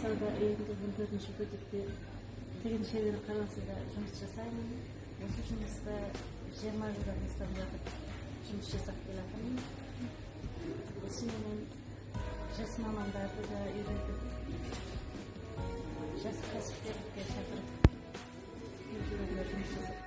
жасауда үйімде 14-ші бөлікте тігін шебері қаласында жұмыс жасаймын. Осы жұмыста 20 жылдан астам уақыт жұмыс жасап келатырмын. Осымен жас мамандарды да үйретіп, жас кәсіпкерлікке шақырып, өздеріне жұмыс жасап.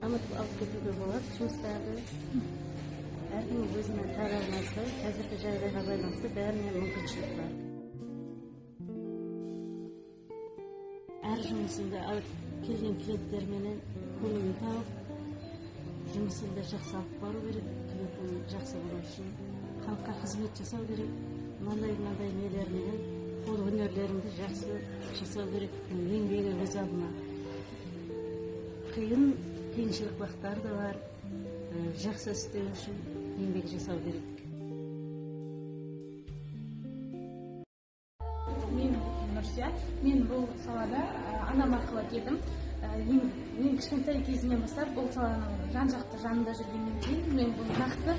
Дамытып алып кетуге болады жұмыстарды. Әркім өзіне байланысты, қазіргі жағдайға байланысты бәріне мүмкіншілік бар. Әр жұмысында алып келген клиенттерменен көңілін тауып, жұмысында жақсы алып бару керек, клиентін жақсы болу үшін халыққа қызмет жасау керек. Мынандай нелерменен қол өнерлеріңді жақсы жасау керек. Еңбегі өз алдына. Қиыншылық уақыттар да бар. Жақсы істеу үшін еңбек жасау керек. Мен Нұрсия. Мен бұл салада анам арқылы келдім. Мен кішкентай кезімнен бастап бұл саланың жан-жақты жанында жүргеннен кейін мен бұл нақты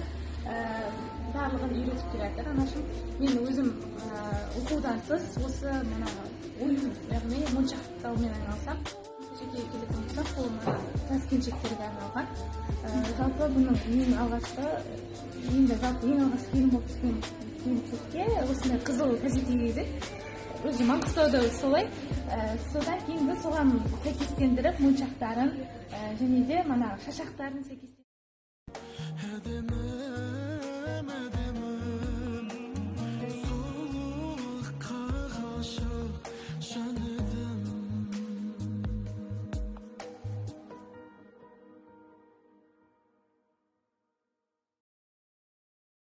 барлығын үйретіп келе жатыр анашым. Мен өзім оқудан тыс осы ойын, яғни моншақтаумен айналысам. Жеке келетін болсақ, қолыма жас келіншектерге арналған. Жалпы бұның ең алғашқы киім болып түскен келіншекке осындай қызыл газет егеді. Өзі Маңғыстауда солай. Содан кейін соған сәйкестендіріп, моншақтарын және де шашақтарын сәйкестендіріп.